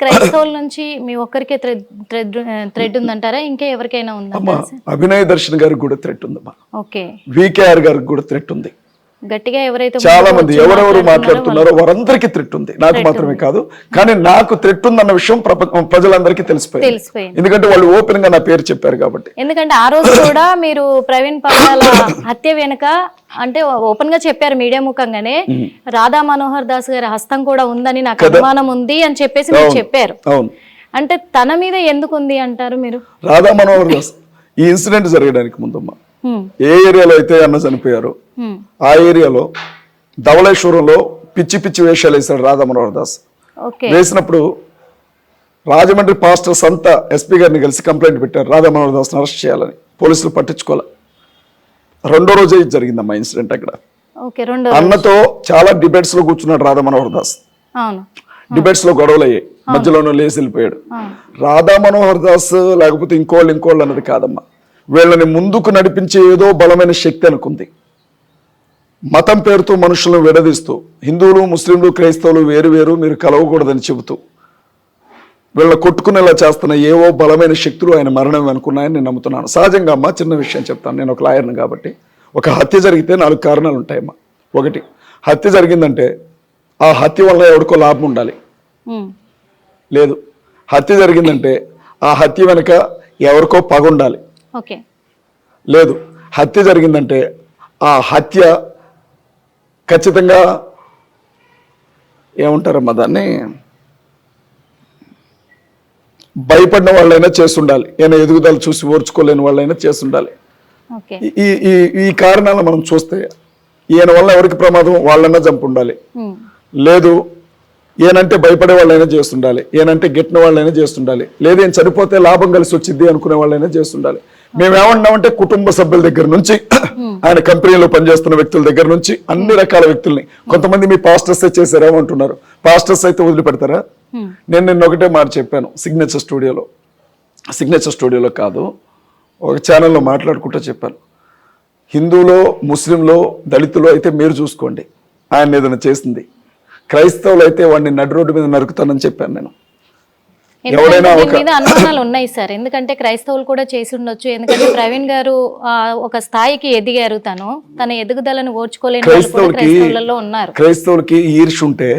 క్రైస్తవుల నుంచి మీ ఒక్కరికే థ్రెడ్ ఉందంటారా, ఇంకా ఎవరికైనా ఉందంటారా? అభినయ్ దర్శన్ గారికి కూడా థ్రెట్ ఉందమ్మా. ఓకే, వికేఆర్ గారికి కూడా థ్రెట్ ఉంది. గట్టిగా ఎవరైతే చాలా మంది ఎవరెవరు మాట్లాడుతున్నారో వారందరికీ థ్రెట్ ఉంది, నాకు మాత్రమే కాదు. కానీ నాకు థ్రెట్ ఉందన్న విషయం ప్రజలందరికీ తెలిసిపోయింది, ఎందుకంటే వాళ్ళు ఓపెన్ గా నా పేరు చెప్పారు కాబట్టి. ఎందుకంటే ఆ రోజు కూడా మీరు ప్రవీణ్ పగడాల హత్య వెనుక అంటే ఓపెన్ గా చెప్పారు మీడియా ముఖంగానే, రాధా మనోహర్ దాస్ గారి హస్తం కూడా ఉందని నాకు అనుమానం ఉంది అని చెప్పేసి మీరు చెప్పారు. అవును, అంటే తన మీద ఎందుకు ఉంది అంటారు మీరు? రాధా మనోహర్ దాస్ ఈ ఇన్సిడెంట్ జరగడానికి ముందమ్మా ఏ ఏరియాలో అయితే అన్న చనిపోయారు ఆ ఏరియాలో ధవళేశ్వరంలో పిచ్చి పిచ్చి వేషాలు వేశాడు రాధా మనోహర్ దాస్. వేసినప్పుడు రాజమండ్రి పాస్టర్స్ అంతా ఎస్పీ గారిని కలిసి కంప్లైంట్ పెట్టారు రాధా మనోహర్ దాస్ అరెస్ట్ చేయాలని. పోలీసులు పట్టించుకోవాలి. రెండో రోజే జరిగిందమ్మా ఇన్సిడెంట్. అక్కడ అన్నతో చాలా డిబేట్స్ లో కూర్చున్నాడు రాధా మనోహర్ దాస్. డిబేట్స్ లో గొడవలు అయ్యాయి, మధ్యలోనూ లేచి వెళ్ళిపోయాడు. రాధా మనోహర్ దాస్ లేకపోతే ఇంకోళ్ళు అన్నది కాదమ్మా, వీళ్ళని ముందుకు నడిపించే ఏదో బలమైన శక్తి అనుకుంది. మతం పేరుతో మనుషులను విడదీస్తూ హిందువులు ముస్లింలు క్రైస్తవులు వేరు వేరు మీరు కలవకూడదని చెబుతూ వీళ్ళ కొట్టుకునేలా చేస్తున్న ఏవో బలమైన శక్తులు ఆయన మరణం అనుకున్నాయని నేను నమ్ముతున్నాను. సహజంగా అమ్మా చిన్న విషయం చెప్తాను, నేను ఒక లాయర్ని కాబట్టి. ఒక హత్య జరిగితే 4 కారణాలు ఉంటాయమ్మా. ఒకటి, హత్య జరిగిందంటే ఆ హత్య వల్ల ఎవరికో లాభం ఉండాలి. లేదు, హత్య జరిగిందంటే ఆ హత్య వెనక ఎవరికో పగ ఉండాలి. లేదు, హత్య జరిగిందంటే ఆ హత్య ఖచ్చితంగా ఏమంటారమ్మా దాన్ని, భయపడిన వాళ్ళైనా చేస్తుండాలి, ఈయన ఎదుగుదల చూసి ఓర్చుకోలేని వాళ్ళైనా చేస్తుండాలి. ఈ కారణాలు మనం చూస్తే ఈయన వల్ల ఎవరికి ప్రమాదం వాళ్ళైనా చంపు ఉండాలి. లేదు, ఈయనంటే భయపడే వాళ్ళైనా చేస్తుండాలి, ఈయనంటే గిట్టిన వాళ్ళైనా చేస్తుండాలి. లేదు, ఈయన చనిపోతే లాభం కలిసి వచ్చింది అనుకునే వాళ్ళైనా చేస్తుండాలి. మేమేమన్నామంటే కుటుంబ సభ్యుల దగ్గర నుంచి ఆయన కంపెనీలో పనిచేస్తున్న వ్యక్తుల దగ్గర నుంచి అన్ని రకాల వ్యక్తుల్ని, కొంతమంది మీ పాస్టర్స్ చేశారేమో అంటున్నారు. పాస్టర్స్ అయితే వదిలిపెడతారా? నేను నిన్న ఒకటే మాట చెప్పాను సిగ్నేచర్ స్టూడియోలో కాదు, ఒక ఛానల్లో మాట్లాడుకుంటూ చెప్పాను. హిందువులో ముస్లింలో దళితులో అయితే మీరు చూసుకోండి ఆయన ఏదైనా చేసింది, క్రైస్తవులు అయితే వాడిని నడి రోడ్డు మీద నరుకుతానని చెప్పాను నేను. అనుమానాలు ఉన్నాయి సార్, ఎందుకంటే క్రైస్తవులు కూడా చేసి ఉండొచ్చు. ఎందుకంటే ప్రవీణ్ గారు ఒక స్థాయికి ఎదిగారు, తన ఎదుగుదలను ఓర్చుకోలేని క్రైస్తవులలో ఉన్నారు. క్రైస్తవులకి ఈర్ష ఉంటే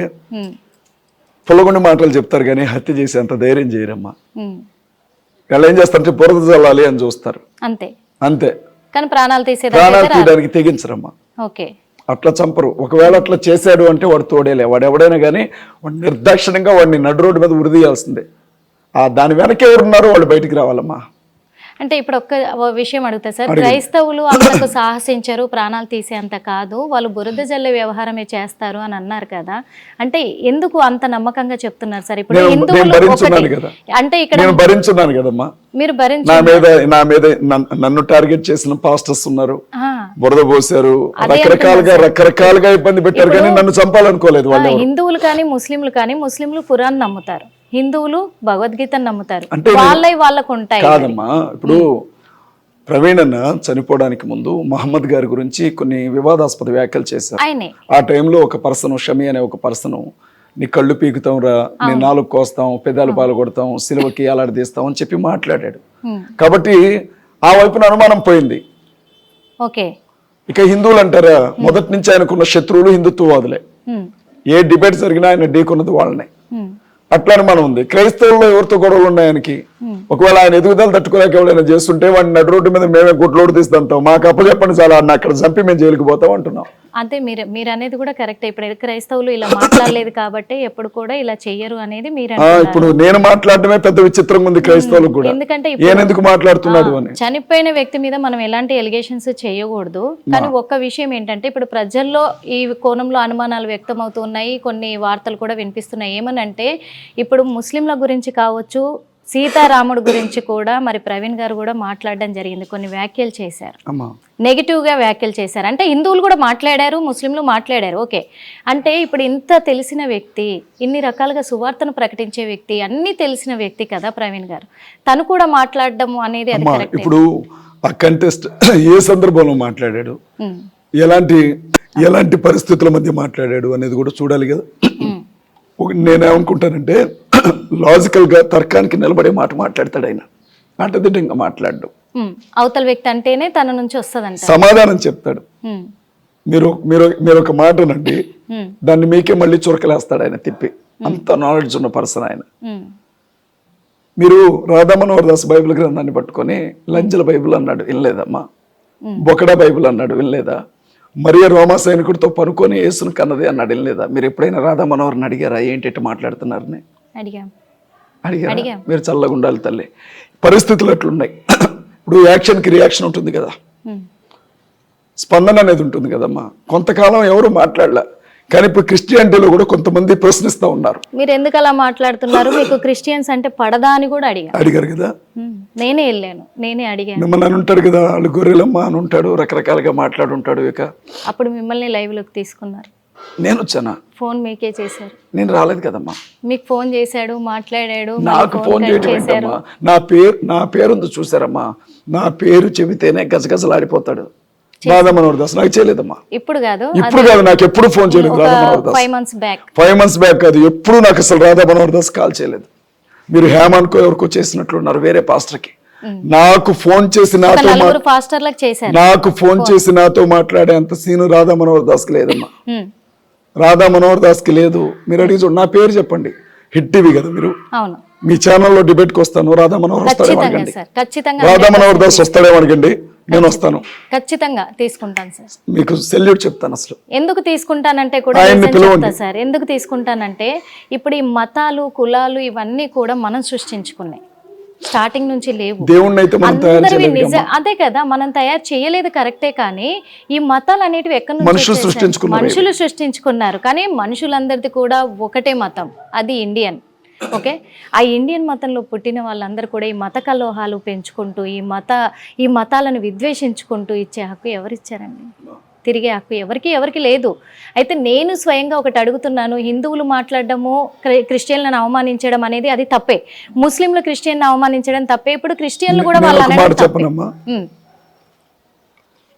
పొలగొండి మాటలు చెప్తారు కానీ హత్య చేసి అంత ధైర్యం చేయరమ్మా. వాళ్ళు ఏం చేస్తారంటే బురద చల్లాలి అని చూస్తారు, అంతే. కానీ ప్రాణాలు తీయడానికి తెగించరమ్మా. అట్లా చంపరు. ఒకవేళ అట్లా చేశాడు అంటే వాడు తోడేలే, వాడు ఎవడైనా కానీ వాడు నిర్దాక్షిణ్యంగా వాడిని నడు రోడ్డు మీద ఉరిదీయాల్సిందే. దాని వెనక ఎవరున్నారో వాళ్ళు బయటికి రావాలమ్మా. అంటే ఇప్పుడు ఒక్క విషయం అడుగుతా సార్, క్రైస్తవులు అంతకు సాహసించరు, ప్రాణాలు తీసేంత కాదు, వాళ్ళు బురద జల్లే వ్యవహారమే చేస్తారు అని అన్నారు కదా, అంటే ఎందుకు అంత నమ్మకంగా చెప్తున్నారు సార్? ఇప్పుడు అంటే ఇక్కడ భరించున్నాను కదమ్మా, మీరు నా మీద నన్ను టార్గెట్ చేసిన పాస్టర్స్ ఉన్నారు, బురద పోసారు, రకరకాలుగా ఇబ్బంది పెట్టారు, కానీ నన్ను చంపాలనుకోలేదు. హిందువులు కానీ ముస్లింలు ఖురాన్ నమ్ముతారు, హిందువులు భగవద్గీతను నమ్ముతారు, వాళ్ళకు ఉంటాయి కాదమ్మా. ఇప్పుడు ప్రవీణ్ అన్న చనిపోవడానికి ముందు మహమ్మద్ గారి గురించి కొన్ని వివాదాస్పద వ్యాఖ్యలు చేశారు. ఆ టైంలో ఒక పర్సన్, షమి అనే ఒక పర్సన్, నీ కళ్ళు పీకుతాం రా, నీ నాలుగు కోస్తాం, పెదాలు పాలు కొడతాం, సిలువకి అలాడదీస్తాం అని చెప్పి మాట్లాడాడు. కాబట్టి ఆ వైపున అనుమానం పోయింది. ఇక హిందువులు అంటారా, మొదటి నుంచి ఆయనకున్న శత్రువులు హిందుత్వవాదులే. ఏ డిబేట్ జరిగినా ఆయన ఢీకున్నది వాళ్ళనే, అట్లా అనుమానం ఉంది. క్రైస్తవుల్లో ఎవరితో గొడవలు ఉన్నాయి ఆయనకి? ఒకవేళ ఆయన ఎదుగుదల తట్టుకోలేక ఎవరైనా చేస్తుంటే వాడిని నడు రోడ్డు మీద మేమే గుడ్లోడు తీస్తాం, మాకు అప్పచెప్పండి చాలా, అన్న అక్కడ చంపి మేము జైలుకి పోతాం అంటున్నాం. అంతే, మీరు అనేది కూడా కరెక్ట్. ఇప్పుడు క్రైస్తవులు ఇలా మాట్లాడలేదు కాబట్టి ఎప్పుడు కూడా ఇలా చెయ్యరు అనేది మీరు. ఇప్పుడు నేను మాట్లాడటమే పెద్ద విచిత్రంగా ఉంది క్రైస్తవులకు కూడా, ఎందుకంటే ఎందుకు మాట్లాడుతున్నాడు అని. చనిపోయిన వ్యక్తి మీద మనం ఎలాంటి ఎలిగేషన్స్ చేయకూడదు, కానీ ఒక్క విషయం ఏంటంటే ఇప్పుడు ప్రజల్లో ఈ కోణంలో అనుమానాలు వ్యక్తం అవుతున్నాయి, కొన్ని వార్తలు కూడా వినిపిస్తున్నాయి. ఏమనంటే ఇప్పుడు ముస్లింల గురించి కావచ్చు, సీతారాముడు గురించి కూడా మరి ప్రవీణ్ గారు కూడా మాట్లాడడం జరిగింది, కొన్ని వ్యాఖ్యలు చేశారు, నెగిటివ్ గా వ్యాఖ్యలు చేశారు. అంటే హిందువులు కూడా మాట్లాడారు, ముస్లింలు మాట్లాడారు. ఓకే, అంటే ఇప్పుడు ఇంత తెలిసిన వ్యక్తి, ఇన్ని రకాలుగా సువార్తను ప్రకటించే వ్యక్తి, అన్ని తెలిసిన వ్యక్తి కదా ప్రవీణ్ గారు, తను కూడా మాట్లాడడం అనేది అది కరెక్ట్. ఇప్పుడు ఆ కంటెస్ట్ ఏ సందర్భంలో మాట్లాడాడు, ఎలాంటి పరిస్థితుల మధ్య మాట్లాడాడు అనేది కూడా చూడాలి కదా. నేనేమనుకుంటానంటే లాజికల్గా తర్కానికి నిలబడే మాట మాట్లాడతాడు ఆయన, అడ్డదిడ్డంగా మాట్లాడు, అవతల వ్యక్తి అంటేనే తన నుంచి వస్తుందంట, సమాధానం చెప్తాడు. మీరు మీరు మీరు ఒక మాట అనండి, దాన్ని మీకే మళ్ళీ చురకలేస్తాడు ఆయన తిప్పి, అంత నాలెడ్జ్ ఉన్న పర్సన్ ఆయన. మీరు రాధా మనోహర్ దాస్ బైబిల్ గ్రంథాన్ని పట్టుకొని లంజల బైబిల్ అన్నాడు, వినలేదమ్మా? బొకడా బైబిల్ అన్నాడు, వినలేదా? మరియ రోమా సైనికుడితో పనుకొని యేసును కన్నది అన్నాడు, వినలేదా? మీరు ఎప్పుడైనా రాధా మనోహర్ని అడిగారా ఏంటి మాట్లాడుతున్నారని? అడిగారా? మీరు చల్లగా ఉండాలి తల్లి. పరిస్థితులు అట్లున్నాయి. ఇప్పుడు యాక్షన్కి రియాక్షన్ ఉంటుంది కదా, స్పందన అనేది ఉంటుంది కదమ్మా. కొంతకాలం ఎవరు మాట్లాడలే, కానీ ఇప్పుడు క్రిస్టియానిటీలో కూడా కొంతమంది ప్రశ్నిస్తూ ఉన్నారు. మీరు ఎందుకు అలా మాట్లాడుతున్నారు, మీకు క్రిస్టియన్స్ అంటే పడదా అని కూడా అడిగారు కదా. నేనే వెళ్ళాను, నేనే అడిగాను. మిమ్మల్ని అని ఉంటాడు కదా, వాళ్ళు గొర్రెలమ్మ అని ఉంటాడు, రకరకాలుగా మాట్లాడుంటాడు. ఇక అప్పుడు మిమ్మల్ని లైవ్ లోకి తీసుకున్నారు. నేను వచ్చానా? ఫోన్ మీకే చేశారు. నేను రాలేదు కదమ్మా. మీకు ఫోన్ చేశాడు, మాట్లాడాడు. నాకు ఫోన్ చేయటం, నా పేరుంది చూసారమ్మా, నా పేరు చెబితేనే గజగజలాడిపోతాడు. రాధా మనోహర్ దాస్ నాకు చేయలేదమ్మా. ఇప్పుడు కాదు, నాకు ఎప్పుడు ఫోన్ చేయలేదు రాధా మనోహర్ దాస్. 5 months బ్యాక్ కాదు, ఎప్పుడు నాకు అసలు రాధా మనోహర్ దాస్ కాల్ చేయలేదు. మీరు హేమాన్కో ఎవరికో చేసినట్లున్నారు వేరే పాస్టర్కి. నాకు ఫోన్ చేసి నాతో మాట్లాడే అంత సీను రాధా మనోహర్ దాస్ కి లేదమ్మా. రాధా మనోహర్ దాస్ కి లేదు. మీరు అడిగి చూడండి, నా పేరు చెప్పండి, హిట్ టీవీ కదా మీరు, మీ ఛానల్లో డిబేట్కి వస్తాను. రాధా మనోహర్ వస్తాడేమో అడగండి, రాధా మనోహర్ దాస్ వస్తాడేమో అడగండి, నేను వస్తాను. ఖచ్చితంగా తీసుకుంటాను సార్. మీకు సెల్యూట్ చెప్తాను. అసలు ఎందుకు తీసుకుంటానంటే కూడా చెప్తా సార్. ఎందుకు తీసుకుంటానంటే ఇప్పుడు ఈ మతాలు, కులాలు ఇవన్నీ కూడా మనం సృష్టించుకున్నాయి, స్టార్టింగ్ నుంచి లేవు. అదే కదా, మనం తయారు చేయలేదు కరెక్టే, కానీ ఈ మతాలు అనేటివి ఎక్కడి నుంచి మనుషులు సృష్టించుకున్నారు. కానీ మనుషులందరిది కూడా ఒకటే మతం, అది ఇండియన్. ఓకే, ఆ ఇండియన్ మతంలో పుట్టిన వాళ్ళందరూ కూడా ఈ మత కలోహాలు పెంచుకుంటూ ఈ మతాలను విద్వేషించుకుంటూ ఇచ్చే హక్కు ఎవరిచ్చారండి? తిరిగే హక్కు ఎవరికి లేదు. అయితే నేను స్వయంగా ఒకటి అడుగుతున్నాను, హిందువులు మాట్లాడడము, క్రిస్టియన్లను అవమానించడం అనేది అది తప్పే, ముస్లింలు క్రిస్టియన్ అవమానించడం తప్పే. ఇప్పుడు క్రిస్టియన్లు కూడా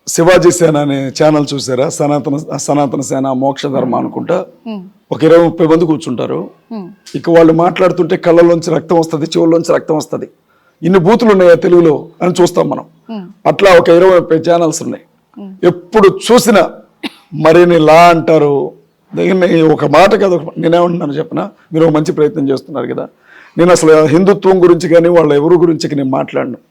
శివాజీ సేన అనే ఛానల్ చూసారా? సనాతన సేన మోక్ష ధర్మ అనుకుంటా, ఒక 20-30 మంది కూర్చుంటారు. ఇక వాళ్ళు మాట్లాడుతుంటే కళ్ళలోంచి రక్తం వస్తుంది, చెవుల్లోంచి రక్తం వస్తుంది. ఇన్ని బూతులు ఉన్నాయా తెలుగులో అని చూస్తాం మనం. అట్లా ఒక 20-30 ఛానల్స్ ఉన్నాయి. ఎప్పుడు చూసినా మరిని లా అంటారు. ఒక మాట కాదు, నేనేమంటున్నాను చెప్పనా, మీరు ఒక మంచి ప్రయత్నం చేస్తున్నారు కదా. నేను అసలు హిందుత్వం గురించి కానీ వాళ్ళ ఎవరి గురించి నేను మాట్లాడను.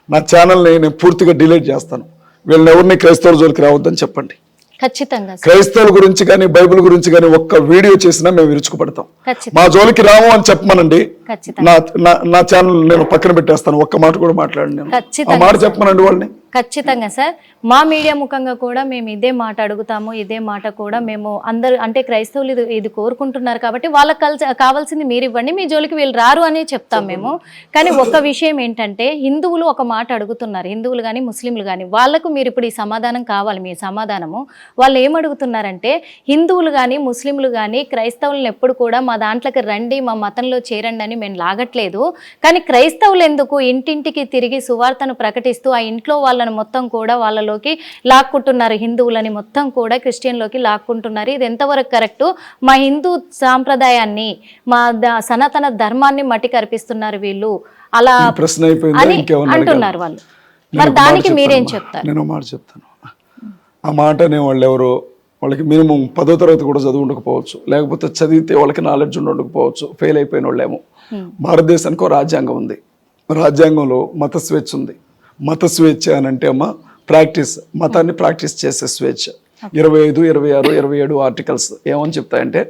నా ఛానల్ని నేను పూర్తిగా డిలీట్ చేస్తాను. వీళ్ళని ఎవరిని క్రైస్తవుల జోలికి రావద్దని చెప్పండి. ఖచ్చితంగా క్రైస్తవుల గురించి కానీ బైబిల్ గురించి కానీ ఒక్క వీడియో చేసినా మేము విరుచుకుపడతాం. మా జోలికి రాము అని చెప్పమనండి, నా ఛానల్ నేను పక్కన పెట్టేస్తాను. ఒక్క మాట కూడా మాట్లాడండి, ఆ మాట చెప్పమనండి వాళ్ళని. ఖచ్చితంగా సార్, మా మీడియా ముఖంగా కూడా మేము ఇదే మాట అడుగుతాము. ఇదే మాట కూడా మేము అందరు అంటే క్రైస్తవులు ఇది కోరుకుంటున్నారు కాబట్టి వాళ్ళకి కావాల్సింది మీరు ఇవ్వండి, మీ జోలికి వీళ్ళు రారు అని చెప్తాం మేము. కానీ ఒక విషయం ఏంటంటే, హిందువులు ఒక మాట అడుగుతున్నారు, హిందువులు కానీ ముస్లింలు కానీ, వాళ్ళకు మీరు ఇప్పుడు ఈ సమాధానం కావాలి. మీ సమాధానము వాళ్ళు ఏమడుగుతున్నారంటే, హిందువులు కానీ ముస్లింలు కానీ క్రైస్తవులను ఎప్పుడు కూడా మా దాంట్లోకి రండి, మా మతంలో చేరండి అని మేము లాగట్లేదు. కానీ క్రైస్తవులు ఎందుకు ఇంటింటికి తిరిగి సువార్తను ప్రకటిస్తూ ఆ ఇంట్లో వాళ్ళని మొత్తం కూడా వాళ్ళలోకి లాక్కుంటున్నారు, హిందువులని మొత్తం కూడా క్రిస్టియన్లోకి లాక్కుంటున్నారు. ఇది ఎంతవరకు కరెక్టు? మా హిందూ సాంప్రదాయాన్ని, మా సనాతన ధర్మాన్ని మట్టి కరిపిస్తున్నారు వీళ్ళు అలా అని అంటున్నారు వాళ్ళు. మరి దానికి మీరేం చెప్తారు? నేను మాట చెప్తాను. ఆ మాటనే వాళ్ళు ఎవరో, వాళ్ళకి మినిమం 10వ తరగతి కూడా చదువు ఉండకపోవచ్చు, లేకపోతే చదివితే వాళ్ళకి నాలెడ్జ్ ఉండకపోవచ్చు, ఫెయిల్ అయిపోయిన వాళ్ళేమో. భారతదేశానికి ఒక రాజ్యాంగం ఉంది, రాజ్యాంగంలో మత స్వేచ్ఛ ఉంది. మత స్వేచ్ఛ అని అంటే అమ్మ ప్రాక్టీస్, మతాన్ని ప్రాక్టీస్ చేసే స్వేచ్ఛ. 25, 26, 27 ఆర్టికల్స్ ఏమని చెప్తాయంటే,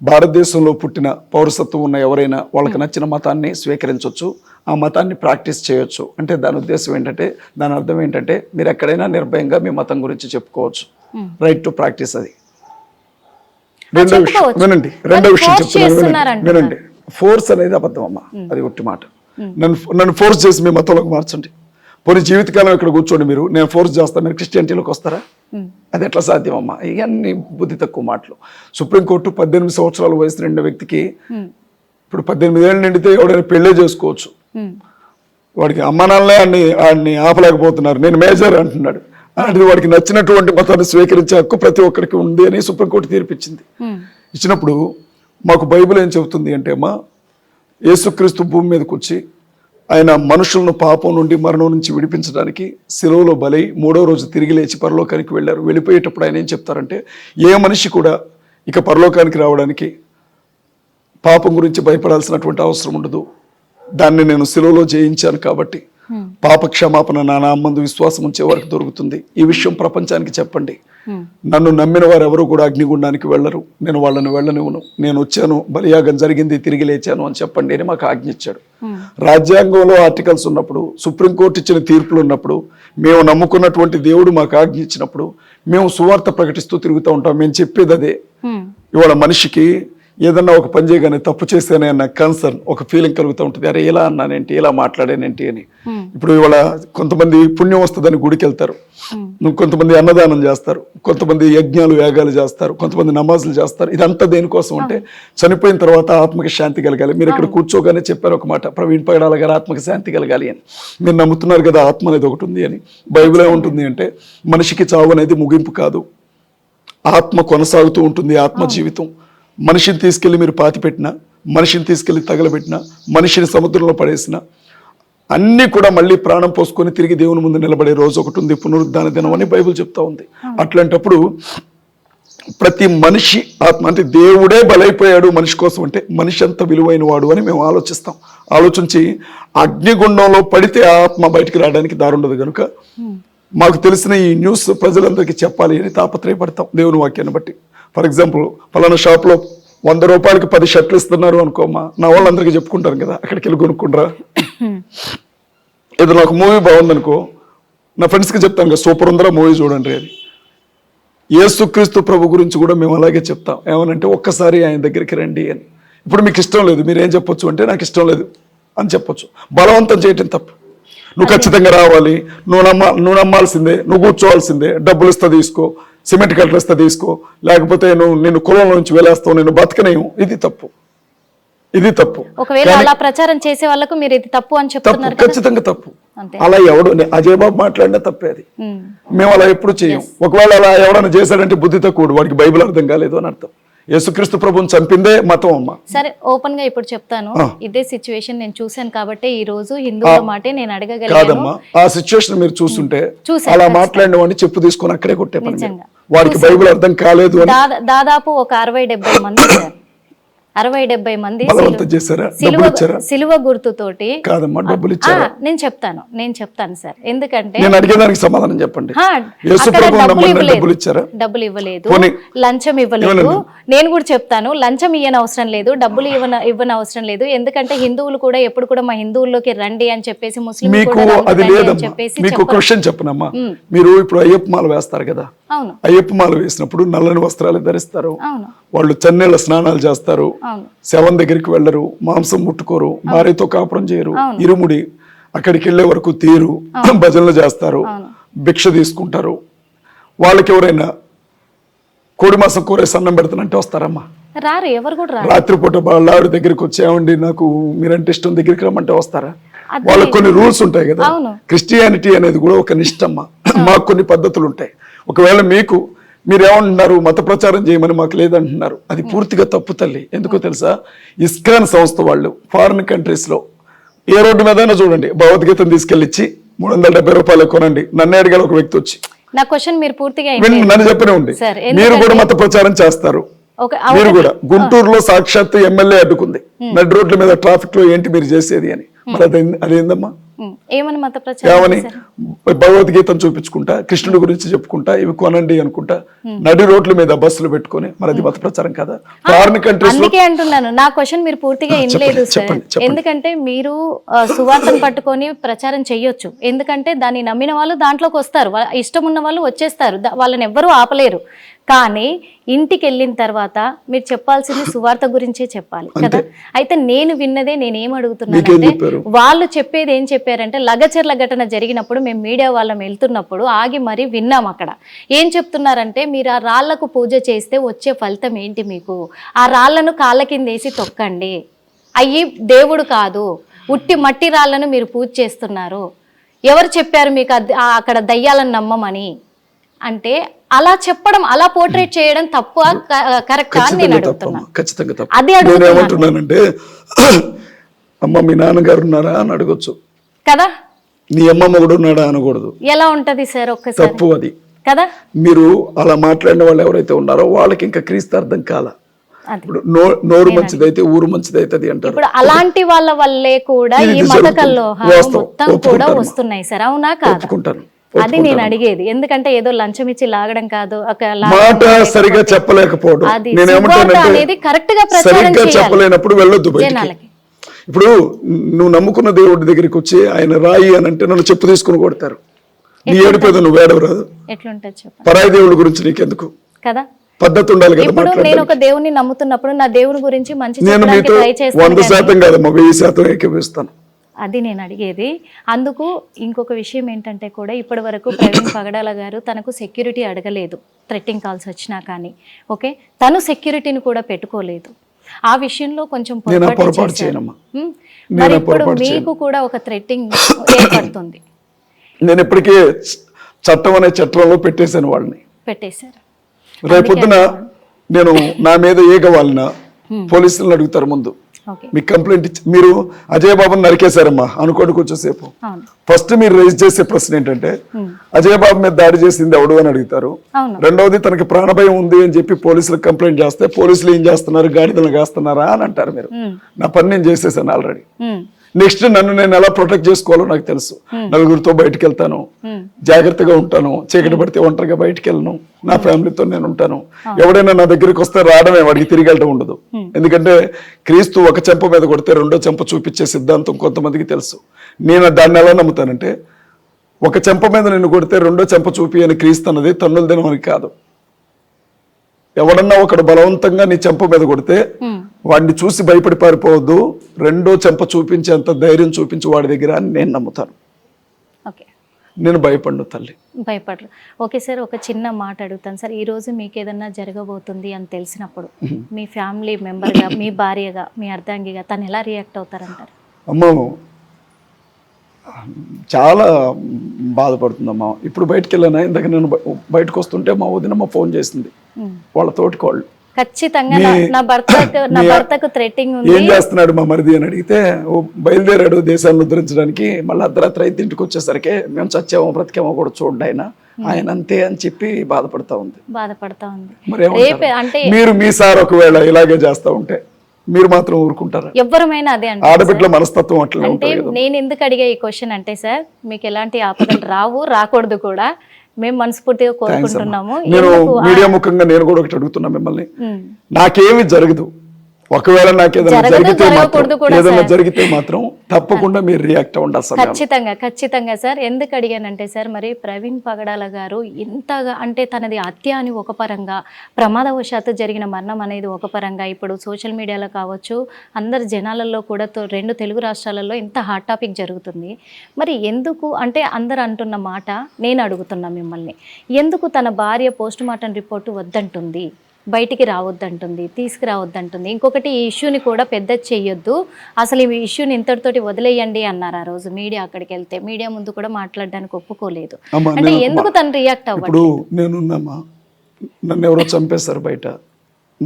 భారతదేశంలో పుట్టిన పౌరసత్వం ఉన్న ఎవరైనా వాళ్ళకి నచ్చిన మతాన్ని స్వీకరించవచ్చు, ఆ మతాన్ని ప్రాక్టీస్ చేయొచ్చు. అంటే దాని ఉద్దేశం ఏంటంటే, దాని అర్థం ఏంటంటే, మీరు ఎక్కడైనా నిర్భయంగా మీ మతం గురించి చెప్పుకోవచ్చు. Right to practice. అది రెండో విషయం వినండి. రెండో విషయం చెప్తున్నాను వినండి. ఫోర్స్ అనేది అబద్ధం అమ్మ, అది ఒట్టి మాట. నన్ను ఫోర్స్ చేసి మీ మతంలోకి మార్చండి. పోనీ జీవితకాలం ఇక్కడ కూర్చోండి, మీరు నేను ఫోర్స్ చేస్తాను, మీరు క్రిస్టియానిటీలోకి వస్తారా? అది ఎట్లా సాధ్యం అమ్మా? ఇవన్నీ బుద్ధి తక్కువ మాటలు. సుప్రీంకోర్టు 18 సంవత్సరాల వయసు నిండిన వ్యక్తికి, ఇప్పుడు 18 ఏళ్ళు నిండితే ఎవడైనా పెళ్ళే చేసుకోవచ్చు. వాడికి అమ్మానాలనే ఆయన్ని ఆపలేకపోతున్నారు. నేను మేజర్ అంటున్నాడు. అలాంటిది వాడికి నచ్చినటువంటి మతాన్ని స్వీకరించే హక్కు ప్రతి ఒక్కరికి ఉంది అని సుప్రీంకోర్టు తీర్పిచ్చింది. ఇచ్చినప్పుడు మాకు బైబిల్ ఏం చెబుతుంది అంటే అమ్మా, యేసుక్రీస్తు భూమి మీదకి వచ్చి ఆయన మనుషులను పాపం నుండి మరణం నుంచి విడిపించడానికి శిలువలో బలై 3వ రోజు తిరిగి లేచి పరలోకానికి వెళ్ళారు. వెళ్ళిపోయేటప్పుడు ఆయన ఏం చెప్తారంటే, ఏ మనిషి కూడా ఇక పరలోకానికి రావడానికి పాపం గురించి భయపడాల్సినటువంటి అవసరం ఉండదు. దాన్ని నేను శిలువలో జయించాను కాబట్టి పాప క్షమాపణ నా నామందు విశ్వాసం ఉంచే వారికి దొరుకుతుంది. ఈ విషయం ప్రపంచానికి చెప్పండి. నన్ను నమ్మిన వారు ఎవరు కూడా అగ్నిగుండానికి వెళ్ళరు, నేను వాళ్ళని వెళ్ళనివ్వను. నేను వచ్చాను, బలియాగం జరిగింది, తిరిగి లేచాను అని చెప్పండి అని మాకు ఆజ్ఞ ఇచ్చాడు. రాజ్యాంగంలో ఆర్టికల్స్ ఉన్నప్పుడు, సుప్రీంకోర్టు ఇచ్చిన తీర్పులు ఉన్నప్పుడు, మేము నమ్ముకున్నటువంటి దేవుడు మాకు ఆజ్ఞ ఇచ్చినప్పుడు మేము సువార్త ప్రకటిస్తూ తిరుగుతూ ఉంటాం. మేము చెప్పేది అదే. ఇవాళ మనిషికి ఏదన్నా ఒక పని చేయగానే తప్పు చేశానే అన్న కన్సర్న్, ఒక ఫీలింగ్ కలుగుతూ ఉంటుంది. అరే ఇలా అన్నానేంటి, ఇలా మాట్లాడానేంటి అని. ఇప్పుడు ఇవాళ కొంతమంది పుణ్యం వస్తుందని గుడికి వెళ్తారు, కొంతమంది అన్నదానం చేస్తారు, కొంతమంది యజ్ఞాలు యాగాలు చేస్తారు, కొంతమంది నమాజులు చేస్తారు. ఇదంతా దేనికోసం అంటే చనిపోయిన తర్వాత ఆత్మకి శాంతి కలగాలి. మీరు ఇక్కడ కూర్చోగానే చెప్పారు ఒక మాట, ప్రవీణ్ పగడాల గారు ఆత్మకి శాంతి కలగాలి అని. మీరు నమ్ముతున్నారు కదా ఆత్మ అనేది ఒకటి ఉంది అని. బైబిల్ ఏముంటుంది అంటే, మనిషికి చావు అనేది ముగింపు కాదు, ఆత్మ కొనసాగుతూ ఉంటుంది. ఆత్మ జీవితం మనిషిని తీసుకెళ్లి మీరు పాతిపెట్టినా, మనిషిని తీసుకెళ్లి తగలబెట్టినా, మనిషిని సముద్రంలో పడేసిన అన్నీ కూడా మళ్ళీ ప్రాణం పోసుకొని తిరిగి దేవుని ముందు నిలబడే రోజు ఒకటి ఉంది, పునరుద్ధాన దినం అని బైబిల్ చెప్తా ఉంది. అట్లాంటప్పుడు ప్రతి మనిషి ఆత్మ అంటే దేవుడే బలైపోయాడు మనిషి కోసం అంటే మనిషి అంత విలువైన వాడు అని మేము ఆలోచిస్తాం. ఆలోచించి అగ్నిగుండంలో పడితే ఆత్మ బయటికి రావడానికి దారుండదు కనుక మాకు తెలిసిన ఈ న్యూస్ ప్రజలందరికీ చెప్పాలి అని తాపత్రయపడతాం దేవుని వాక్యాన్ని బట్టి. ఫర్ ఎగ్జాంపుల్, ఫలానా షాప్లో 100 రూపాయలకి 10 షర్ట్లు ఇస్తున్నారు అనుకోమ్మా, నా వాళ్ళందరికీ చెప్పుకుంటారు కదా, అక్కడికి వెళ్ళి కొనుక్కుంటారా. ఏదో నాకు మూవీ బాగుందనుకో, నా ఫ్రెండ్స్కి చెప్తాను కదా, సూపర్ ఉందరా మూవీ చూడండి అని. యేసుక్రీస్తు ప్రభు గురించి కూడా మేము అలాగే చెప్తాం. ఏమనంటే, ఒక్కసారి ఆయన దగ్గరికి రండి అని. ఇప్పుడు మీకు ఇష్టం లేదు, మీరు ఏం చెప్పొచ్చు అంటే, నాకు ఇష్టం లేదు అని చెప్పొచ్చు. బలవంతం చేయటం తప్పు. నువ్వు ఖచ్చితంగా రావాలి, నువ్వు నమ్మాల్సిందే, నువ్వు కూర్చోవాల్సిందే, డబ్బులు ఇస్తా తీసుకో, సిమెంట్ కట్టలు ఇస్తా తీసుకో, లేకపోతే నిన్ను కులంలో నుంచి వెళ్ళేస్తావు, నేను బతకనేము. ఇది తప్పు, ఇది తప్పు. ఒకవేళ అలా ప్రచారం చేసే వాళ్ళకు మీరు ఇది తప్పు అని చెప్తున్నారు. ఖచ్చితంగా తప్పు. అలా ఎవడు అజయ్ బాబు మాట్లాడినా తప్పే అది. మేము అలా ఎప్పుడు చేయం. ఒకవేళ అలా ఎవడన్నా చేశాడంటే బుద్ధి తక్కువ, వాడికి బైబిల్ అర్థం కాలేదు అని అర్థం. యేసుక్రీస్తు ప్రభుని చంపిందే మతం అమ్మ. సరే, ఓపెన్ గా ఇప్పుడు చెప్తాను, ఇదే సిచ్యువేషన్ నేను చూశాను కాబట్టి ఈ రోజు హిందువుల మాటే నేను అడగగలను. కాదమ్మా, ఆ సిచ్యువేషన్ మీరు చూస్తుంటే అలా మాట్లాడిన వాడిని చెప్పు తీసుకొని అక్కడే కొట్టే పని. వాడికి బైబిల్ అర్థం కాలేదు అని దాదాపు ఒక 60-70 మంది 60-70 మంది సిలువ గుర్తుతోటి కాదమ్మా డబ్బులు ఇచ్చారు. నేను చెప్తాను సార్, ఎందుకంటే నేను అడిగేదానికి సమాధానం చెప్పండి. డబ్బులు ఇవ్వలేదు, లంచం ఇవ్వలేదు. నేను కూడా చెప్తాను, లంచం ఇవ్వని అవసరం లేదు, డబ్బులు ఇవ్వని అవసరం లేదు. ఎందుకంటే హిందువులు కూడా ఎప్పుడు కూడా మా హిందువుల్లోకి రండి అని చెప్పేసి, ముస్లిం మీకు క్వశ్చన్ చెప్పనమ్మా. మీరు ఇప్పుడు అయ్యప్ప మాల వేస్తారు కదా, అయ్యప్ప మాల వేసినప్పుడు నల్లని వస్త్రాలు ధరిస్తారు, వాళ్ళు చన్నీళ్ళ స్నానాలు చేస్తారు, శవం దగ్గరికి వెళ్ళరు, మాంసం ముట్టుకోరు, భార్యతో కాపురం చేయరు, ఇరుముడి, అక్కడికి వెళ్లే వరకు తీరు, భజనలు చేస్తారు, భిక్ష తీసుకుంటారు. వాళ్ళకి ఎవరైనా కోడి మాసం కూరేసి అన్నం పెడతానంటే వస్తారమ్మా? రారు, ఎవరు కూడా రారు. రాత్రిపూట వాళ్ళ దగ్గరికి వచ్చేవండి నాకు మీరంటే ఇష్టం, దగ్గరికి రమ్మంటే వస్తారా? వాళ్ళకి కొన్ని రూల్స్ ఉంటాయి కదా. క్రిస్టియానిటీ అనేది కూడా ఒక నిష్టమ్మ. మాకు కొన్ని పద్ధతులు ఉంటాయి. ఒకవేళ మీరు ఏమంటున్నారు, మత ప్రచారం చేయమని మాకు లేదంటున్నారు, అది పూర్తిగా తప్పు తల్లి. ఎందుకో తెలుసా, ఇస్కాన్ సంస్థ వాళ్ళు ఫారిన్ కంట్రీస్ లో ఏ రోడ్డు మీదైనా చూడండి, భగవద్గీతను తీసుకెళ్ళిచ్చి 370 రూపాయలు కొనండి. నన్ను అడిగారు ఒక వ్యక్తి వచ్చి, నా క్వశ్చన్ మీరు పూర్తిగా నన్ను చెప్పనే ఉంది, మీరు కూడా మత ప్రచారం చేస్తారు. మీరు కూడా గుంటూరులో సాక్షాత్ ఎమ్మెల్యే అడ్డుకుంది, నడి రోడ్ల మీద ట్రాఫిక్ లో ఏంటి మీరు చేసేది అని. మరి అదేందమ్మా? ఏమని మత ప్రచారం? ఏమని భగవద్గీతను చూపించుకుంటా, కృష్ణుడి గురించి చెప్పుకుంటా, ఇవి కొనండి అనుకుంటా, నడి రోడ్ల మీద బస్సులు పెట్టుకుని, మరి అది మత ప్రచారం కదా? ఫారిన్ కంట్రీస్ లో అంటున్నాను. నా క్వశ్చన్ మీరు పూర్తిగా వినలేదు సార్. ఎందుకంటే మీరు సువార్తను పట్టుకొని ప్రచారం చెయ్యొచ్చు, ఎందుకంటే దాన్ని నమ్మిన వాళ్ళు దాంట్లోకి వస్తారు, ఇష్టం ఉన్న వాళ్ళు వచ్చేస్తారు, వాళ్ళని ఎవ్వరూ ఆపలేరు. కానీ ఇంటికి వెళ్ళిన తర్వాత మీరు చెప్పాల్సింది సువార్త గురించే చెప్పాలి కదా. అయితే నేను విన్నదే నేనేం అడుగుతున్నానంటే, వాళ్ళు చెప్పేది ఏం చెప్పారంటే, లగచర్ల ఘటన జరిగినప్పుడు మేము మీడియా వాళ్ళం వెళ్తున్నప్పుడు ఆగి మరీ విన్నాం. అక్కడ ఏం చెప్తున్నారంటే, మీరు ఆ రాళ్లకు పూజ చేస్తే వచ్చే ఫలితం ఏంటి, మీకు ఆ రాళ్లను కాళ్ళ కింద వేసి తొక్కండి, అయ్యి దేవుడు కాదు, ఉట్టి మట్టి రాళ్లను మీరు పూజ చేస్తున్నారు, ఎవరు చెప్పారు మీకు అక్కడ దయ్యాలను నమ్మమని? అంటే అలా చెప్పడం, అలా పోర్ట్రేట్ చేయడం తప్పు కరెక్టా అని నేను అడుగుతున్నా. ఖచ్చితంగా తప్పు. అది నేను ఏమంటున్నానంటే అమ్మ మీ నాన్నగారు ఉన్నారా అని అడగొచ్చు కదా, నీ అమ్మమ్మ కూడా ఉన్నాడా అనకూడదు. ఎలా ఉంటది సార్ ఒక్కసారి తప్పు అది కదా. మీరు అలా మాట్లాడిన వాళ్ళు ఎవరైతే ఉన్నారో వాళ్ళకి ఇంకా క్రీస్తు అర్థం కాల. అది ఇప్పుడు నోరు మంచిదైతే ఊరు మంచిదైతుంది అంటారు. ఇప్పుడు అలాంటి వాళ్ళ వల్లే కూడా ఈ మత కల్లోహాలు వాస్తవం. మొత్తం కూడా వస్తున్నాయి సార్, అవునా కాదా? ఒప్పుకుంటాను. అది నేను అడిగేది. ఎందుకంటే ఏదో లంచం ఇచ్చి లాగడం కాదు, మాట సరిగా చెప్పలేకపోవడం. అది నేను శుభవార్త అనేది కరెక్ట్ గా ప్రచారం సరిగ్గా చేయాలి చెప్పలేనప్పుడు వెళ్ళొద్దు బయటికి. జనాలకి. ఇప్పుడు నువ్వు నమ్ముకున్న దేవుడి దగ్గరికి వచ్చి ఆయన రాయి అని అంటే నన్ను చెప్పు తీసుకుని కొడతారు. నీ ఏడిపోదు, నువ్వు ఏడవరాదు. ఎట్లుంటది చెప్పండి పరాయి దేవుడి గురించి నీకెందుకు? కదా. పద్ధతి ఉండాలి కదా. ఇప్పుడు నేను ఒక దేవుని నమ్ముతున్నప్పుడు నా దేవుని గురించి మంచి నేను చెప్పడానికి మీతో ట్రై చేస్తాను 100% కాదమ్మా, 1000% ఏకీపిస్తాను. అది నేను అడిగేది. అందుకు ఇంకొక విషయం ఏంటంటే కూడా ఇప్పటి వరకు ప్రవీణ్ పగడాల గారు తనకు సెక్యూరిటీ అడగలేదు, థ్రెట్టింగ్ కాల్స్ వచ్చినా కానీ. ఓకే, తను సెక్యూరిటీని కూడా పెట్టుకోలేదు. ఆ విషయంలో కొంచెం పొరపాటు చేయనమ్మా. మరి ఇప్పుడు మీకు కూడా ఒక థ్రెట్టింగ్ ఏర్పడుతుంది. నేను ఇప్పటికే చట్టం అనే చట్టంలో పెట్టేశాను వాళ్ళని. పెట్టేశారు. రేపొద్దున నేను నా మీద ఏగవాలన పోలీసులను అడుగుతారు ముందు. ఓకే, మీకు కంప్లైంట్ ఇచ్చి మీరు అజయ్ బాబుని నరికేశారమ్మా అనుకోండి కొంచెంసేపు. అవును ఫస్ట్ మీరు రైజ్ చేసే ప్రశ్న ఏంటంటే అజయ్ బాబు మీద దాడి చేసింది ఎవడు అని అడుగుతారు. అవును. రెండవది తనకి ప్రాణభయం ఉంది అని చెప్పి పోలీసులకు కంప్లైంట్ చేస్తే పోలీసులు ఏం చేస్తున్నారు, గాడిదలు కాస్తున్నారా అని అంటారు. మీరు నా పని నేను చేసేసాను ఆల్రెడీ. నెక్స్ట్ నన్ను నేను ఎలా ప్రొటెక్ట్ చేసుకోవాలో నాకు తెలుసు. నలుగురితో బయటకు వెళ్తాను, జాగ్రత్తగా ఉంటాను, చీకటి పడితే ఒంటరిగా బయటకు వెళ్ళను, నా ఫ్యామిలీతో నేను ఉంటాను. ఎవడైనా నా దగ్గరికి వస్తే రావడమే, వాడికి తిరిగి వెళ్ళడం ఉండదు. ఎందుకంటే క్రీస్తు ఒక చెంప మీద కొడితే రెండో చెంప చూపించే సిద్ధాంతం కొంతమందికి తెలుసు. నేను దాన్ని ఎలా నమ్ముతానంటే ఒక చెంప మీద నిన్ను కొడితే రెండో చెంప చూపి అని క్రీస్తు అన్నది తన్నుల దినమని కాదు. ఎవడన్నా ఒకడు బలవంతంగా నీ చెంప మీద కొడితే వాడిని చూసి భయపడి పారిపోవద్దు, రెండో చెంప చూపించేంత ధైర్యం చూపించి వాడి దగ్గర అని నేను నమ్ముతాను. ఓకే, నేను భయపడ్ను తల్లి, భయపడరు. ఓకే సార్, ఒక చిన్న మాట అడుగుతాను సార్. ఈ రోజు మీకు ఏదన్నా జరగబోతుంది అని తెలిసినప్పుడు మీ ఫ్యామిలీ మెంబర్గా, మీ భార్యగా, మీ అర్ధాంగిగా తను ఎలా రియాక్ట్ అవుతారంటారు? అమ్మో చాలా బాధపడుతుందమ్మా. ఇప్పుడు బయటకు వెళ్ళాను, ఇందాక నేను బయటకు వస్తుంటే మా వదినమ్మ ఫోన్ చేసింది, వాళ్ళ తోటికోళ్ళు. ఖచ్చితంగా నా భర్తకు థ్రెట్టింగ్ ఉంది, ఏం చేస్తున్నాడు మా మరిది అని అడిగితే బయలుదేరాడు దేశాన్ని ఉద్ధరించడానికి, మళ్ళీ అర్ధరాత్రి అయితే ఇంటికి వచ్చేసరికి మేము చచ్చామో బ్రతికేమో కూడా చూడండి ఆయన అంతే అని చెప్పి బాధపడతా ఉంది. మరి అంటే మీరు మీ సార్ ఒకవేళ ఇలాగే చేస్తా ఉంటే మీరు మాత్రం ఊరుకుంటారా? ఎవరమైనా అదే అంటే ఆడబిడ్డల మనస్తత్వం అట్లా అంటే నేను ఎందుకు అడిగా ఈ క్వశ్చన్ అంటే సార్, మీకు ఎలాంటి ఆపదలు రావు, రాకూడదు కూడా మేము మనస్ఫూర్తిగా కోరుకుంటున్నాము. నేను మీడియా ముఖంగా నేను కూడా ఒకటి అడుగుతున్నా మిమ్మల్ని, నాకేమి జరగదు, ఒకవేళ నాకు ఏదైనా జరిగితే మాత్రం తప్పకుండా మీరు రియాక్ట్ అవ్వండి. ఖచ్చితంగా సార్. ఎందుకు అడిగానంటే సార్, మరి ప్రవీణ్ పగడాల గారు ఇంతగా అంటే తనది హత్య అని ఒక పరంగా, ప్రమాదవశాత్తు జరిగిన మరణం అనేది ఒక పరంగా, ఇప్పుడు సోషల్ మీడియాలో కావచ్చు అందరు జనాలలో కూడా 2 తెలుగు రాష్ట్రాలలో ఇంత హాట్ టాపిక్ జరుగుతుంది. మరి ఎందుకు అంటే అందరు అంటున్న మాట నేను అడుగుతున్నా మిమ్మల్ని, ఎందుకు తన భార్య పోస్ట్ మార్టం రిపోర్టు వద్దంటుంది, బయటికి రావద్దంటుంది, తీసుకురావద్దంటుంది? ఇంకొకటి, ఈ ఇష్యూని కూడా పెద్ద చెయ్యొద్దు, అసలు ఈ ఇష్యూని ఇంతటితోటి వదిలేయండి అన్నారు ఆ రోజు మీడియా. అక్కడికి వెళ్తే మీడియా ముందు కూడా మాట్లాడడానికి ఒప్పుకోలేదు. అంటే ఎందుకు తను రియాక్ట్ అవ్వదు? నేనున్నామా, నన్ను ఎవరో చంపేశారు బయట,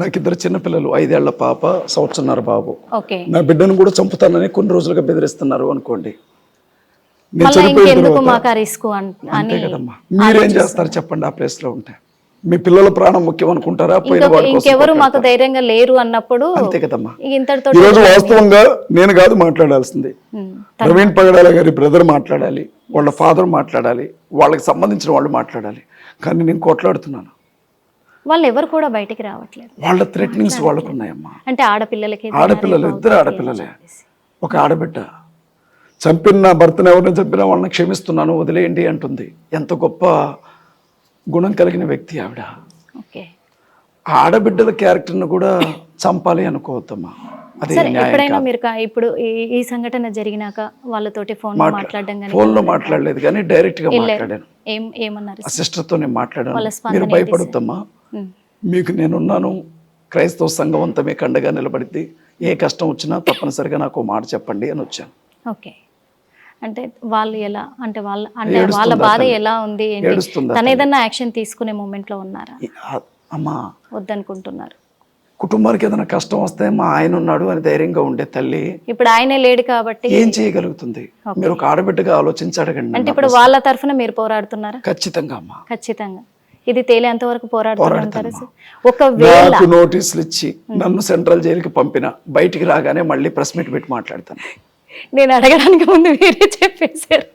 నాకు 2 చిన్నపిల్లలు, 5 ఏళ్ల పాప, 1 సంవత్సరన్నర బాబు. నా బిడ్డను కూడా చంపుతానని కొన్ని రోజులుగా బెదిరిస్తున్నారు అనుకోండి. అంతే కదమ్మా, మీరేం చేస్తారు చెప్పండి ఆ ప్లేస్ లో ఉంటే? మీ పిల్లల ప్రాణం ముఖ్యం అనుకుంటారా? ఇంకెవరు మాకు ధైర్యంగా లేరు అన్నప్పుడు అంతే కదమ్మా. ఈరోజు వాస్తవంగా నేను కాదు మాట్లాడాల్సింది, ప్రవీణ్ పగడాల గారి బ్రదర్ మాట్లాడాలి, వాళ్ళ ఫాదర్ మాట్లాడాలి, వాళ్ళకి సంబంధించిన వాళ్ళు మాట్లాడాలి. కానీ నేను కొట్లాడుతున్నాను, వాళ్ళు ఎవరు కూడా బయటికి రావట్లేదు. వాళ్ళ థ్రెటనింగ్స్ వాళ్ళకు ఉన్నాయమ్మా. అంటే ఆడపిల్లలకి, ఆడపిల్లలు 2 ఆడపిల్లలే, ఒక ఆడబిడ్డ. చంపిన భర్తను ఎవరిని చంపినా వాళ్ళని క్షమిస్తున్నాను వదిలేయండి అంటుంది. ఎంత గొప్ప గుణం కలిగిన వ్యక్తి ఆవిడ. ఆడబిడ్డల క్యారెక్టర్ను కూడా చంపాలి అనుకోవద్దమ్మా. అదే ఎప్పుడైనా మీరు ఇప్పుడు ఈ సంఘటన జరిగినాక వాళ్ళతోటి ఫోన్లో మాట్లాడలేదు కానీ డైరెక్ట్ గా మాట్లాడాను. ఏమన్నారు? సిస్టర్తో నేను మాట్లాడాను. మీరు భయపడొద్దమ్మా, మీకు నేనున్నాను, క్రైస్తవ సంఘం అంతా మీకు అండగా నిలబడిద్ది, ఏ కష్టం వచ్చినా తప్పనిసరిగా నాకు మాట చెప్పండి అని వచ్చాను. ఓకే, అంటే వాళ్ళు ఎలా అంటే వాళ్ళ ఏడుస్తుందా బాధ తల్లి? ఎలా ఉంది ఏంటి? ఏడుస్తుందా తను తల్లి? ఏదన్నా యాక్షన్ తీసుకునే మూమెంట్ లో ఉన్నారా? అమ్మా, వద్దనుకుంటున్నారు. కుటుంబానికి ఏదైనా కష్టం వస్తే మా ఆయన ఉన్నాడు అని ధైర్యంగా ఉండే తల్లి ఇప్పుడు ఆయనే లేడు కాబట్టి ఏం చేయగలుగుతుంది? మీరు ఒక ఆడబిడ్డగా ఆలోచించి అడగండి. అంటే ఇప్పుడు వాళ్ళ తరఫున మీరు పోరాడుతున్నారా? ఖచ్చితంగా అమ్మా, ఖచ్చితంగా. ఇది తేలేంత వరకు పోరాడుతుంటారు. ఒకవేళ నాకు నోటీసులు ఇచ్చి నన్ను సెంట్రల్ జైలుకి పంపిన బయటికి రాగానే మళ్ళీ ప్రెస్ మీట్ పెట్టి మాట్లాడతాను. నేను అడగడానికి ముందు మీరే చెప్పేశారు.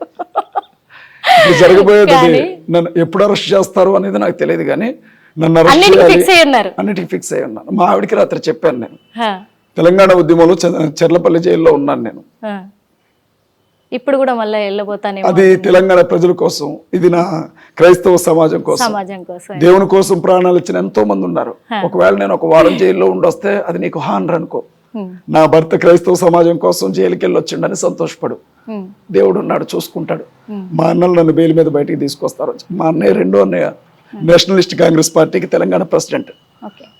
ఇప్పుడు జరగబోయేది అది. నన్ను ఎప్పుడు అరెస్ట్ చేస్తారు అనేది నాకు తెలియదు, కానీ నన్ను అరెస్ట్ అన్నిటికీ చేయాలి ఫిక్స్ అయ్యి ఉన్నారు. అన్నిటికీ ఫిక్స్ అయ్యి ఉన్నాను. మా ఆవిడికి రాత్రి చెప్పాను, నేను హా, తెలంగాణ ఉద్యమంలో చెర్లపల్లి జైల్లో ఉన్నాను నేను. హా. ఇప్పుడు కూడా మళ్ళీ వెళ్ళబోతానేమో అది తెలంగాణ ప్రజల కోసం, ఇది నా క్రైస్తవ సమాజం కోసం, సమాజం కోసం. దేవుని కోసం ప్రాణాలు ఇచ్చిన ఎంతో మంది ఉన్నారు. ఒకవేళ నేను ఒక వారం జైల్లో ఉండొస్తే అది నీకు హానర్ అనుకో. నా భర్త క్రైస్తవ సమాజం కోసం జైలుకి వెళ్ళి వచ్చిండని సంతోషపడు. దేవుడు ఉన్నాడు, చూసుకుంటాడు. మా అన్నలు నన్ను బెయిల్ మీద బయటికి తీసుకొస్తారు. మా అన్నయ్య రెండో అన్నయ్య నేషనలిస్ట్ కాంగ్రెస్ పార్టీకి తెలంగాణ ప్రెసిడెంట్.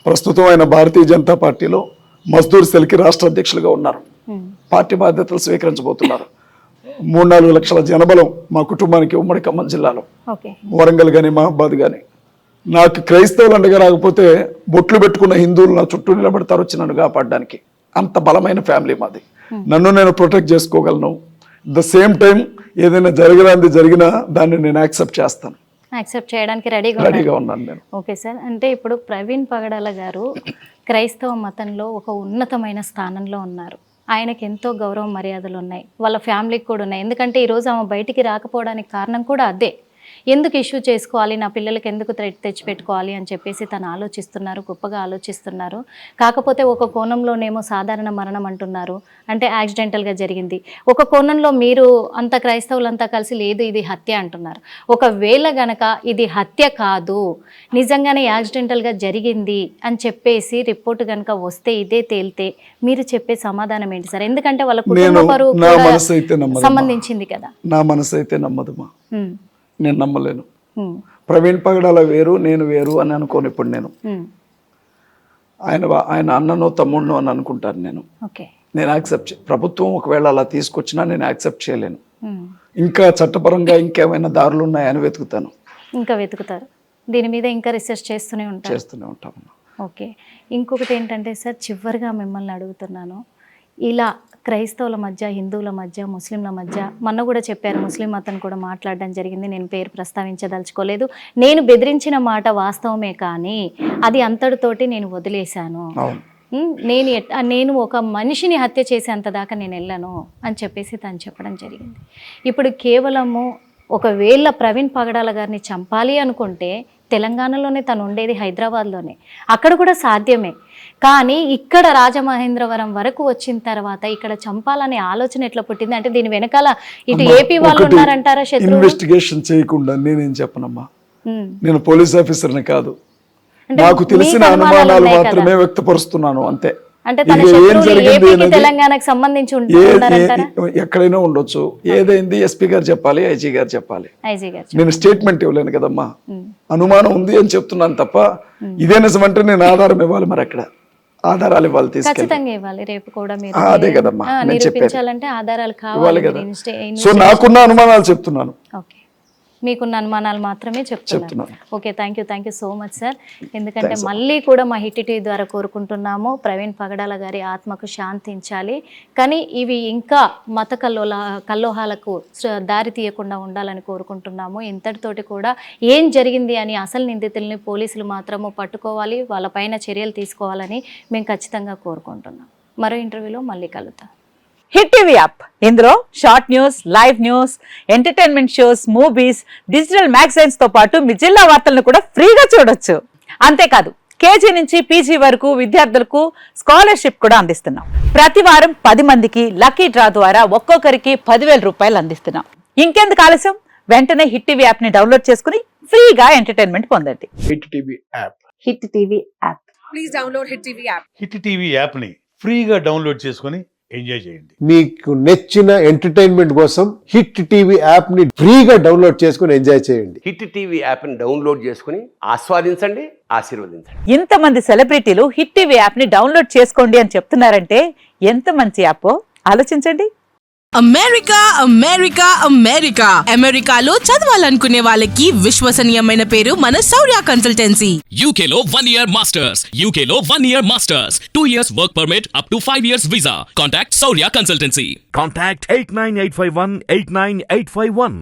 ప్రస్తుతం ఆయన భారతీయ జనతా పార్టీలో మజ్దూర్ సెల్కి రాష్ట్ర అధ్యక్షులుగా ఉన్నారు. పార్టీ బాధ్యతలు స్వీకరించబోతున్నారు. 3-4 లక్షల జనబలం మా కుటుంబానికి ఉమ్మడి ఖమ్మం జిల్లాలో, వరంగల్ కానీ మహబాద్ కానీ. నాకు క్రైస్తవులు అండగా రాకపోతే బొట్లు పెట్టుకున్న హిందువులు నా చుట్టూ నిలబడతారు వచ్చి నన్ను కాపాడడానికి. అంత బలమైన ఫ్యామిలీ మాది. నన్ను నేను ప్రొటెక్ట్ చేసుకోగలను. ద సేమ్ టైం ఏదైనా జరిగినా దాన్ని నేను యాక్సెప్ట్ చేస్తాను. యాక్సెప్ట్ చేయడానికి రెడీగా ఉన్నాను నేను. Okay sir. అంటే ఇప్పుడు ప్రవీణ్ పగడాల గారు క్రైస్తవ మతంలో ఒక ఉన్నతమైన స్థానంలో ఉన్నారు. ఆయనకి ఎంతో గౌరవ మర్యాదలు ఉన్నాయి, వాళ్ళ ఫ్యామిలీకి కూడా ఉన్నాయి. ఎందుకంటే ఈరోజు ఆమె బయటికి రాకపోవడానికి కారణం కూడా అదే. ఎందుకు ఇష్యూ చేసుకోవాలి, నా పిల్లలకి ఎందుకు తెచ్చిపెట్టుకోవాలి అని చెప్పేసి తను ఆలోచిస్తున్నారు, గొప్పగా ఆలోచిస్తున్నారు. కాకపోతే ఒక కోణంలోనేమో సాధారణ మరణం అంటున్నారు, అంటే యాక్సిడెంటల్గా జరిగింది. ఒక కోణంలో మీరు అంత క్రైస్తవులంతా కలిసి లేదు ఇది హత్య అంటున్నారు. ఒకవేళ గనక ఇది హత్య కాదు, నిజంగానే యాక్సిడెంటల్గా జరిగింది అని చెప్పేసి రిపోర్ట్ కనుక వస్తే, ఇదే తేలితే మీరు చెప్పే సమాధానం ఏంటి సార్? ఎందుకంటే వాళ్ళ కుటుంబ పరువు సంబంధించింది కదా. నా మనసు అయితే నమ్మదుమా, నేను నమ్మలేను. ప్రవీణ్ పగడాల వేరు, నేను వేరు అని అనుకోను. ఇప్పుడు నేను ఆయన అన్ననో తమ్ముడినో అని అనుకుంటాను. నేను యాక్సెప్ట్ ప్రభుత్వం ఒకవేళ అలా తీసుకొచ్చినా నేను యాక్సెప్ట్ చేయలేను. ఇంకా చట్టపరంగా ఇంకేమైనా దారులు ఉన్నాయని వెతుకుతాను. ఇంకా వెతుకుతారు, దీని మీద ఇంకా రీసెర్చ్ చేస్తూనే ఉంటాం. ఓకే. ఇంకొకటి ఏంటంటే సార్, చివరిగా మిమ్మల్ని అడుగుతున్నాను, ఇలా క్రైస్తవుల మధ్య, హిందువుల మధ్య, ముస్లింల మధ్య మొన్న కూడా చెప్పారు, ముస్లిం మతం కూడా మాట్లాడడం జరిగింది, నేను పేరు ప్రస్తావించదలుచుకోలేదు. నేను బెదిరించిన మాట వాస్తవమే, కానీ అది అంతటితోటి నేను వదిలేశాను. నేను ఒక మనిషిని హత్య చేసేంత దాకా నేను వెళ్ళను అని చెప్పేసి తను చెప్పడం జరిగింది. ఇప్పుడు కేవలము ఒకవేళ ప్రవీణ్ పగడాల గారిని చంపాలి అనుకుంటే తెలంగాణలోనే తను ఉండేది, హైదరాబాద్లోనే, అక్కడ కూడా సాధ్యమే. కానీ ఇక్కడ రాజమహేంద్రవరం వరకు వచ్చిన తర్వాత ఇక్కడ చంపాలనే ఆలోచన ఎట్లా పుట్టింది? అంటే దీని వెనకాల ఇటు ఏపీ వాళ్ళు ఉన్నారంటారా? ఇన్వెస్టిగేషన్ చేయకుండా నేనేం చెప్పనమ్మా, నేను పోలీస్ ఆఫీసర్ని కాదు. నాకు తెలిసిన అనుమానాలు మాత్రమే వ్యక్తపరుస్తున్నాను, అంతే. అంటే తన శత్రువులు ఏపీకి తెలంగాణకు సంబంధించి ఉంటారంటారా? ఎక్కడైనా ఉండొచ్చు. ఏదైంది ఎస్పీ గారు చెప్పాలి, ఐజీ గారు చెప్పాలి. నేను స్టేట్మెంట్ ఇవ్వలేను కదమ్మా. అనుమానం ఉంది అని చెప్తున్నాను తప్ప ఇదే నిజమంటే నేను ఆధారం ఇవ్వాలి. మరి అక్కడ ఆధారాలు ఇవ్వాలి, ఖచ్చితంగా ఇవ్వాలి. రేపు కూడా మీరు అదే కదమ్మా నిరూపించాలంటే ఆధారాలు కావాలి కదా. సో నాకున్న అనుమానాలు చెప్తున్నాను. ఓకే, మీకున్న అనుమానాలు మాత్రమే చెప్తున్నారు. Okay, thank you so much sir. ఎందుకంటే మళ్ళీ కూడా మా హిట్ టీవీ ద్వారా కోరుకుంటున్నాము, ప్రవీణ్ పగడాల గారి ఆత్మకు శాంతించాలి. కానీ ఇవి ఇంకా మత కల్లోహాలకు దారి తీయకుండా ఉండాలని కోరుకుంటున్నాము. ఇంతటితోటి కూడా ఏం జరిగింది అని అసలు నిందితుల్ని పోలీసులు మాత్రము పట్టుకోవాలి, వాళ్ళపైన చర్యలు తీసుకోవాలని మేము ఖచ్చితంగా కోరుకుంటున్నాం. మరో ఇంటర్వ్యూలో మళ్ళీ కలుద్దాం. హిట్ టీవీ యాప్, ఇందులో short news, live news, entertainment shows, movies, digital magazines తో పాటు మీ జిల్లా వార్తలను కూడా ఫ్రీగా చూడొచ్చు. అంతేకాదు, కేజీ నుంచి పీజీ వరకు విద్యార్థులకు స్కాలర్షిప్ కూడా అందిస్తున్నాం. ప్రతి వారం 10 మందికి లక్కీ డ్రా ద్వారా ఒక్కొక్కరికి 10,000 రూపాయలు అందిస్తున్నాం. ఇంకెందుకు ఆలస్యం, వెంటనే హిట్ టీవీ యాప్ ని డౌన్లోడ్ చేసుకుని ఫ్రీగా ఎంటర్టైన్మెంట్ పొందండి. Hit TV app. Hit TV app. Please download hit TV app. Hit TV app ని ఫ్రీగా డౌన్లోడ్ చేసుకుని ఎంజాయ్ చేయండి. మీకు నచ్చిన ఎంటర్టైన్మెంట్ కోసం హిట్ టీవీ యాప్ ని ఫ్రీగా డౌన్లోడ్ చేసుకుని ఎంజాయ్ చేయండి. హిట్ టీవీ యాప్ ని డౌన్లోడ్ చేసుకుని ఆస్వాదించండి, ఆశీర్వదించండి. ఇంతమంది సెలబ్రిటీలు హిట్ టీవీ యాప్ ని డౌన్లోడ్ చేసుకోండి అని చెప్తున్నారంటే ఎంత మంచి యాప్ ఆలోచించండి. అమెరికా అమెరికా అమెరికా అమెరికాలో చదవాలనుకునే వాళ్ళకి విశ్వసనీయమైన పేరు మన శౌర్య కన్సల్టెన్సీ. UK లో 1 year masters. UK లో 1 year masters. 2 years work permit up to 5 years visa. Contact Saurya Consultancy. Contact 89851 89851.